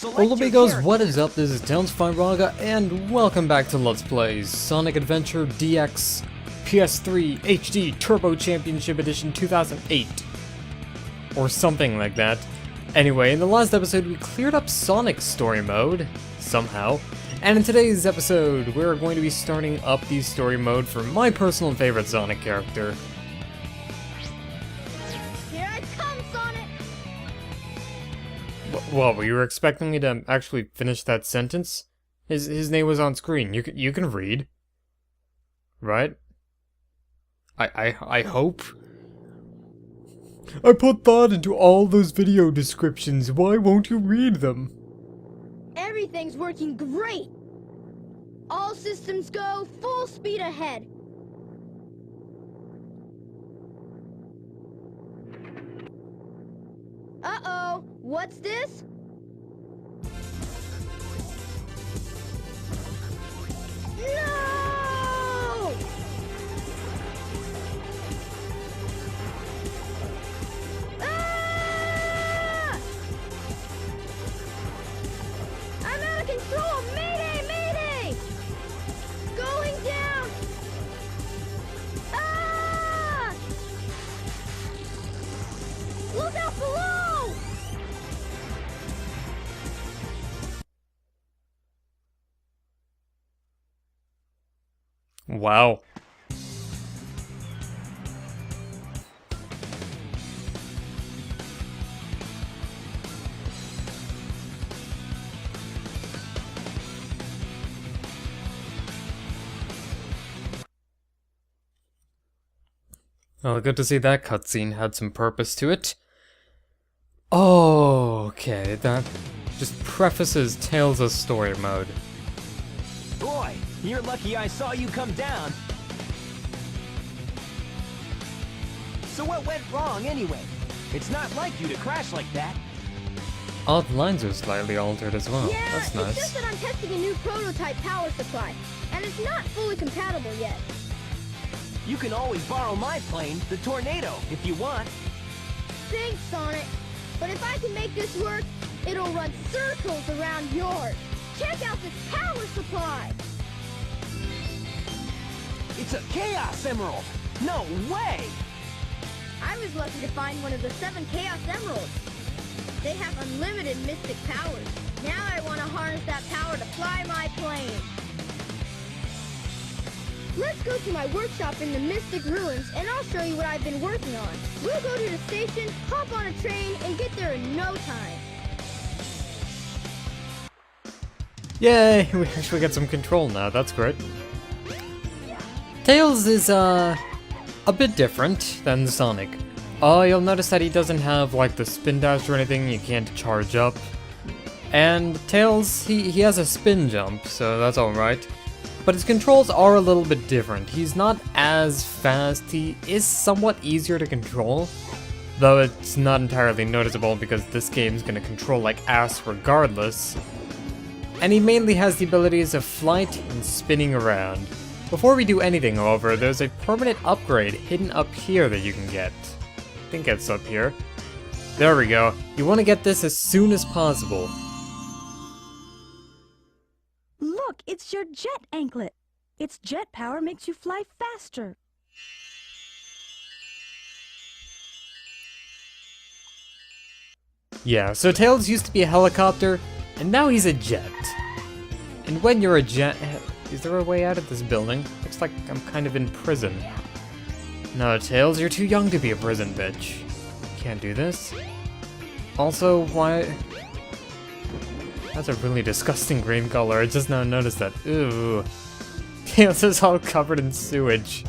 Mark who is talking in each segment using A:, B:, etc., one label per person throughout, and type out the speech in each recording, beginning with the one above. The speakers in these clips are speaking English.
A: Hello amigos, what is up? This is Towns5raga, and welcome back to Let's Plays Sonic Adventure DX PS3 HD Turbo Championship Edition 2008. Or something like that. Anyway, in the last episode we cleared up Sonic's story mode, somehow. And in today's episode, we're going to be starting up the story mode for my personal favorite Sonic character. Well, were you expecting me to actually finish that sentence? His name was on screen. You can read, right? I hope. I put thought into all those video descriptions. Why won't you read them?
B: Everything's working great. All systems go, full speed ahead. Uh-oh, what's this? No! Ah! I'm out of control! Mayday! Mayday! Going down! Ah! Look out below!
A: Wow. Well, good to see that cutscene had some purpose to it. Okay, that just prefaces Tails' story mode.
C: Boy, you're lucky I saw you come down. So what went wrong anyway? It's not like you to crash like that.
A: All the lines are slightly altered as well.
B: Yeah,
A: That's nice.
B: It's just that I'm testing a new prototype power supply, and it's not fully compatible yet.
C: You can always borrow my plane, the Tornado, if you want.
B: Thanks, Sonic. But if I can make this work, it'll run circles around yours. Check out this power supply!
C: It's a Chaos Emerald! No way!
B: I was lucky to find one of the 7 Chaos Emeralds. They have unlimited mystic powers. Now I want to harness that power to fly my plane. Let's go to my workshop in the Mystic Ruins, and I'll show you what I've been working on. We'll go to the station, hop on a train, and get there in no time.
A: Yay, we actually get some control now, that's great. Tails is, a bit different than Sonic. You'll notice that he doesn't have, like, the spin dash or anything, you can't charge up. And Tails, he has a spin jump, so that's alright. But his controls are a little bit different. He's not as fast, he is somewhat easier to control. Though it's not entirely noticeable because this game's gonna control like ass regardless. And he mainly has the abilities of flight and spinning around. Before we do anything, however, there's a permanent upgrade hidden up here that you can get. I think it's up here. There we go. You want to get this as soon as possible.
D: Look, it's your jet anklet. Its jet power makes you fly faster.
A: Yeah, so Tails used to be a helicopter, and now he's a jet. And when you're a jet... Is there a way out of this building? Looks like I'm kind of in prison. No, Tails, you're too young to be a prison bitch. Can't do this. Also, why... That's a really disgusting green color, I just now noticed that. Ooh. Tails is all covered in sewage.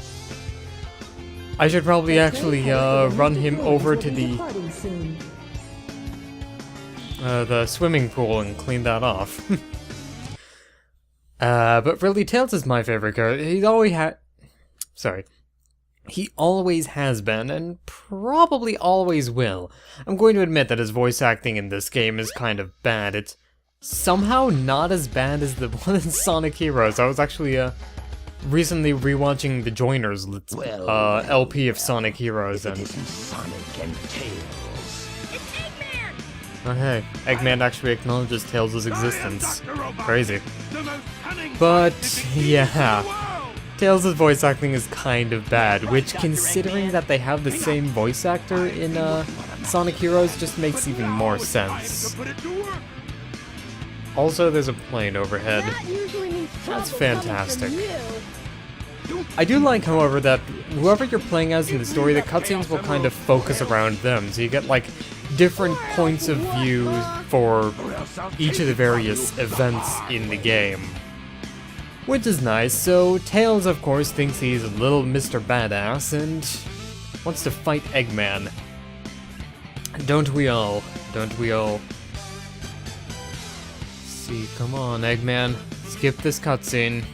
A: I should probably actually, run him over to the swimming pool and clean that off. But really, Tails is my favorite character. He always has been, and probably always will. I'm going to admit that his voice acting in this game is kind of bad. It's somehow not as bad as the one in Sonic Heroes. I was actually, recently rewatching the Joiners LP of Sonic Heroes, and...
C: It isn't Sonic and Tails.
B: It's Eggman!
A: Oh hey, Eggman actually acknowledges Tails' existence. Crazy. But, yeah. Tails' voice acting is kind of bad, which, considering that they have the same voice actor in Sonic Heroes, just makes even more sense. Also, there's a plane overhead. That's fantastic. I do like, however, that whoever you're playing as in the story, the cutscenes will kind of focus around them, so you get, like, different points of view for each of the various events in the game. Which is nice. So Tails, of course, thinks he's a little Mr. Badass and wants to fight Eggman. Don't we all? Don't we all? See, come on, Eggman. Skip this cutscene.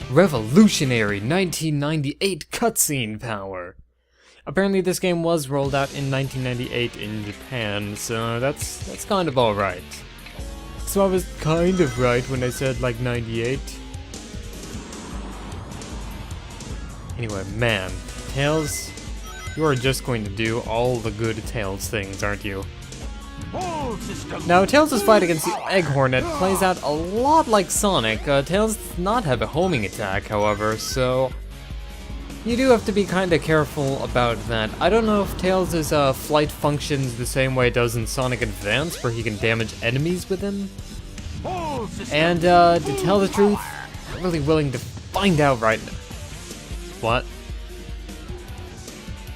A: Revolutionary 1998 cutscene power. Apparently this game was rolled out in 1998 in Japan, so that's kind of alright. So I was kind of right when I said like 98. Anyway, man, Tails, you are just going to do all the good Tails things, aren't you? Now, Tails' fight against the Egg Hornet plays out a lot like Sonic. Tails does not have a homing attack, however, so you do have to be kind of careful about that. I don't know if Tails' flight functions the same way it does in Sonic Advance, where he can damage enemies with him. And to tell the truth, I'm not really willing to find out right now. What?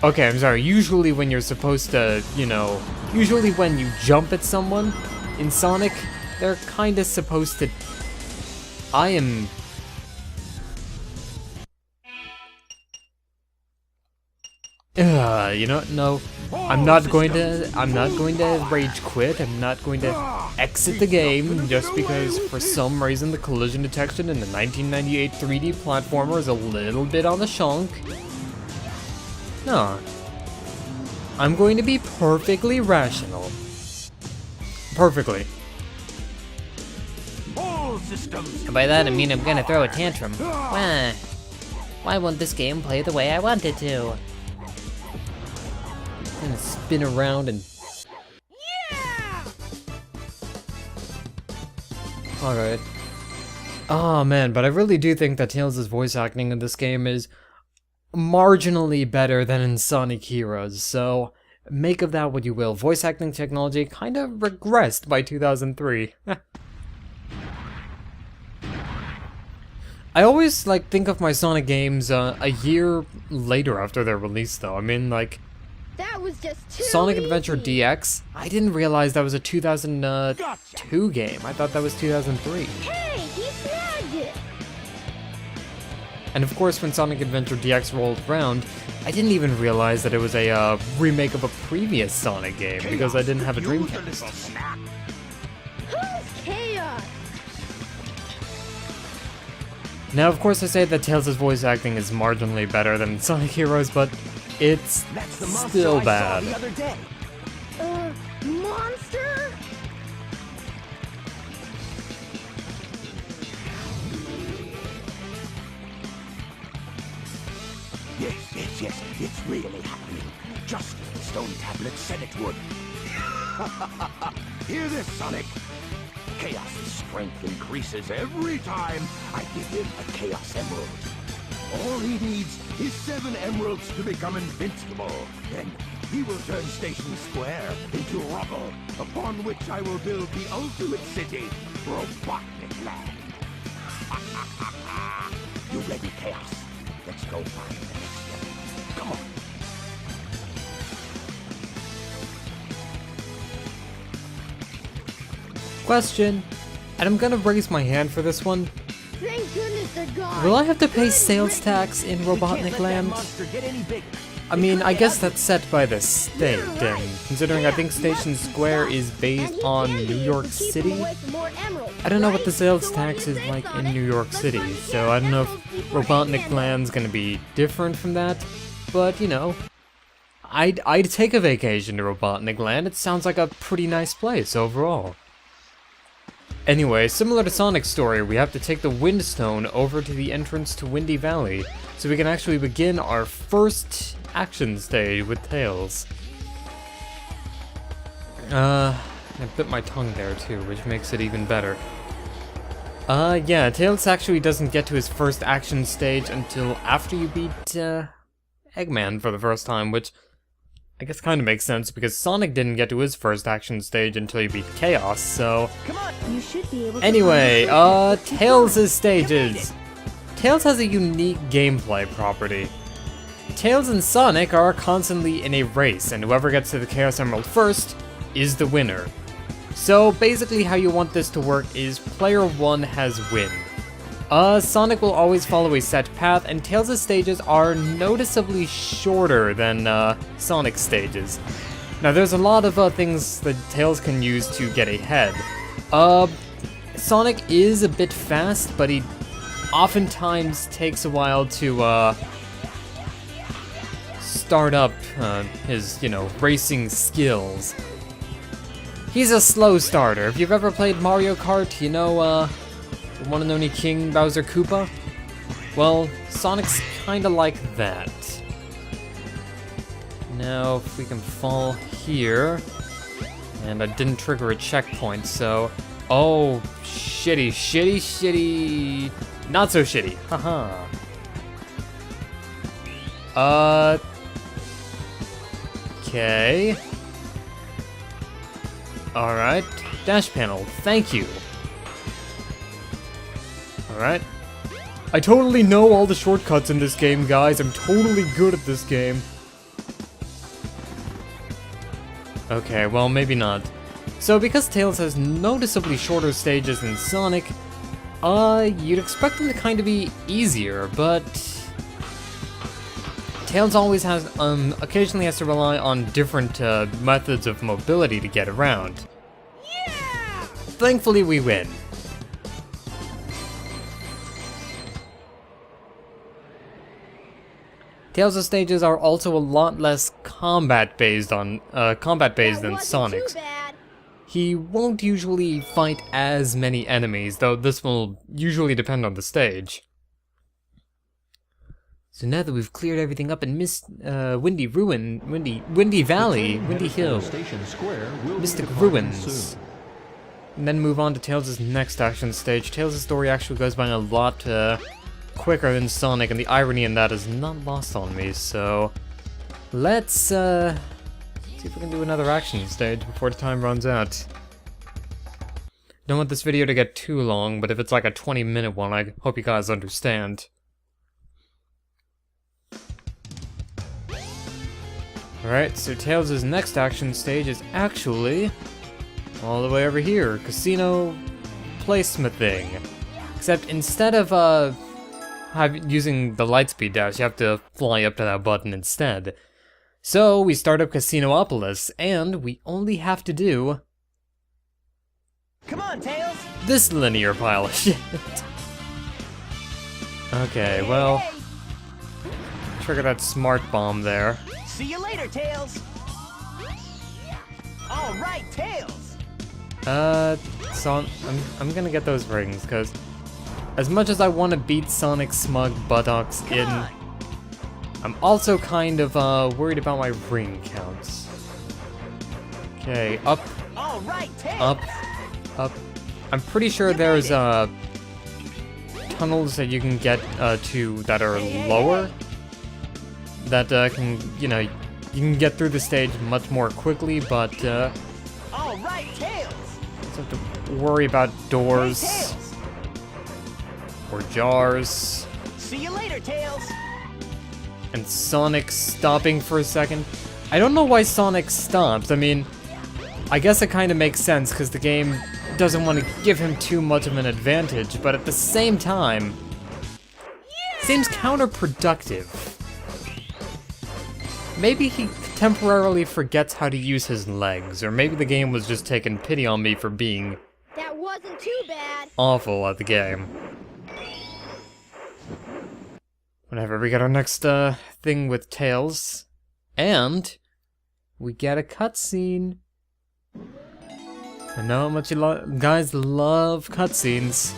A: Okay, I'm sorry. Usually when you're supposed to, you know, usually when you jump at someone in Sonic, they're kind of supposed to... I am... you know what? No. I'm not going to rage quit. I'm not going to exit the game just because for some reason the collision detection in the 1998 3D platformer is a little bit on the shonk. No. I'm going to be perfectly rational. Perfectly.
E: And by that I mean I'm gonna throw a tantrum. Why won't this game play the way I want it to?
A: Gonna spin around and...
B: Yeah!
A: Alright. Oh man, but I really do think that Tails' voice acting in this game is marginally better than in Sonic Heroes, so make of that what you will. Voice acting technology kind of regressed by 2003. I always think of my Sonic games a year later after their release though. I mean
B: That was just too
A: Sonic Adventure
B: easy.
A: DX, I didn't realize that was a 2002 game. I thought that was 2003.
B: Hey, he snagged it!
A: And of course, when Sonic Adventure DX rolled around, I didn't even realize that it was a remake of a previous Sonic game, because I didn't have a Dreamcast.
B: Who's Chaos?
A: Now, of course, I say that Tails' voice acting is marginally better than Sonic Heroes, but it's
C: That's the monster
A: still
C: I saw
A: bad.
C: the other day.
B: Monster?
C: Yes, it's really happening. Just as the stone tablet said it would. Hear this, Sonic? Chaos' strength increases every time I give him a Chaos Emerald. All he needs is 7 emeralds to become invincible. Then he will turn Station Square into rubble, upon which I will build the ultimate city, Robotnik Land. You ready, Chaos? Let's go find the next one. Come on.
A: Question, and I'm gonna raise my hand for this one.
B: Thank goodness they're gone.
A: Will I have to pay
B: Good
A: sales
B: riddance.
A: tax in
C: We can't let
A: Robotnik
C: that
A: Land?
C: monster get any bigger.
A: I mean,
C: It
A: I
C: could
A: guess
C: get
A: that's set by the state,
B: You're right.
A: and considering I think Station Square is
B: And
A: based
B: he
A: on
B: can
A: New
B: use
A: York
B: to keep
A: City,
B: him away from more emeralds,
A: I don't know what
B: right?
A: the sales
B: So what
A: tax
B: do you
A: is
B: say,
A: like in
B: Sonic?
A: New York
B: Let's
A: City,
B: find the
A: so I don't know
B: emeralds
A: if
B: before
A: Robotnik
B: Eggman
A: Land's gonna be different from that, but you know, I'd take a vacation to Robotnik Land. It sounds like a pretty nice place overall. Anyway, similar to Sonic's story, we have to take the Wind Stone over to the entrance to Windy Valley, so we can actually begin our first action stage with Tails. I bit my tongue there too, which makes it even better. Yeah, Tails actually doesn't get to his first action stage until after you beat, Eggman for the first time, which I guess kind of makes sense because Sonic didn't get to his first action stage until he beat Chaos, so...
D: You should be able to
A: Anyway, Tails' stages. Tails has a unique gameplay property. Tails and Sonic are constantly in a race, and whoever gets to the Chaos Emerald first is the winner. So basically how you want this to work is player 1 has win. Sonic will always follow a set path, and Tails' stages are noticeably shorter than Sonic's stages. Now there's a lot of things that Tails can use to get ahead. Sonic is a bit fast, but he oftentimes takes a while to start up his, racing skills. He's a slow starter. If you've ever played Mario Kart, you know, the one and only King Bowser Koopa? Well, Sonic's kinda like that. Now, if we can fall here... And I didn't trigger a checkpoint, so... Oh, shitty. Not so shitty, haha. Okay. Alright, dash panel, thank you. Alright. I totally know all the shortcuts in this game, guys. I'm totally good at this game. Okay, well, maybe not. So, because Tails has noticeably shorter stages than Sonic, you'd expect them to kind of be easier, but... Tails always has, occasionally has to rely on different, methods of mobility to get around.
B: Yeah!
A: Thankfully, we win. Tails' stages are also a lot less combat-based than Sonic's.
B: Too bad.
A: He won't usually fight as many enemies, though this will usually depend on the stage. So now that we've cleared everything up in Windy Valley, Windy Hill, Mystic Ruins, and then move on to Tails' next action stage. Tails' story actually goes by a lot quicker than Sonic, and the irony in that is not lost on me, so let's see if we can do another action stage before the time runs out. Don't want this video to get too long, but if it's like a 20-minute one, I hope you guys understand. Alright, so Tails' next action stage is actually all the way over here, Casino Placemithing. Except instead of using the Lightspeed dash, you have to fly up to that button instead. So we start up Casinoopolis, and we only have to do...
F: Come on, Tails!
A: This linear pile of shit. Okay, well... Trigger that smart bomb there.
F: See you later, Tails! Alright, Tails!
A: So I'm gonna get those rings, because as much as I want to beat Sonic's smug buttocks in, I'm also kind of worried about my ring counts. Okay, up,
F: Alright, Tails!
A: up. I'm pretty sure there's tunnels that you can get to that are lower. That can, you can get through the stage much more quickly, but
F: Alright, Tails!
A: don't have to worry about doors.
F: Hey, Tails!
A: Or jars.
F: See you later, Tails!
A: And Sonic stopping for a second. I don't know why Sonic stops. I mean, I guess it kind of makes sense because the game doesn't want to give him too much of an advantage, but at the same time, seems counterproductive. Maybe he temporarily forgets how to use his legs, or maybe the game was just taking pity on me for being
B: That wasn't too bad.
A: awful at the game. Whatever, we got our next thing with Tails, and we get a cutscene. I know how much you guys love cutscenes.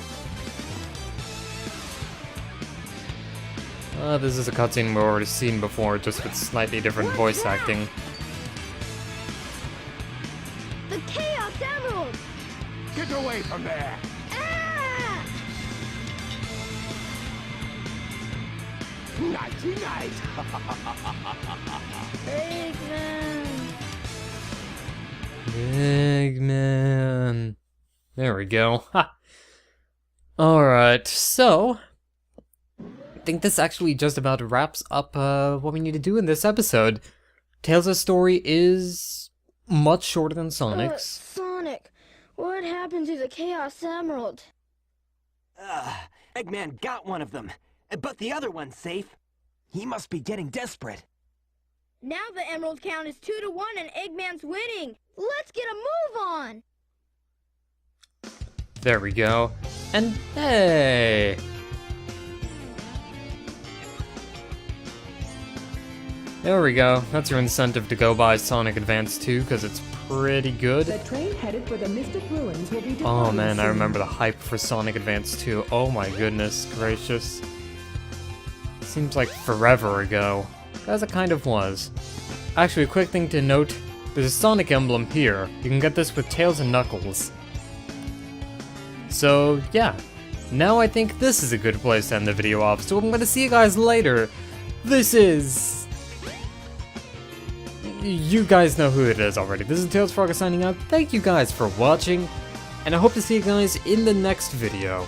A: This is a cutscene we've already seen before, just with slightly different voice acting.
B: The Chaos Emerald!
C: Get away from there!
B: Ah!
C: Nighty night!
B: Eggman!
A: Big man. There we go. Ha! Alright, so I think this actually just about wraps up what we need to do in this episode. Tails' story is much shorter than Sonic's.
B: Sonic, what happened to the Chaos Emerald?
F: Eggman got one of them, but the other one's safe. He must be getting desperate.
B: Now the emerald count is 2-1 and Eggman's winning. Let's get a move on.
A: There we go. And hey! There we go. That's your incentive to go buy Sonic Advance 2, because it's pretty good.
G: The train headed for the Mystic Ruins will be
A: Oh
G: departing
A: man, I
G: soon.
A: remember the hype for Sonic Advance 2. Oh my goodness gracious. Seems like forever ago. As it kind of was. Actually, a quick thing to note, there's a Sonic emblem here. You can get this with Tails and Knuckles. So, yeah. Now I think this is a good place to end the video off, so I'm gonna see you guys later. This is... You guys know who it is already. This is Tails Frogger signing out. Thank you guys for watching, and I hope to see you guys in the next video.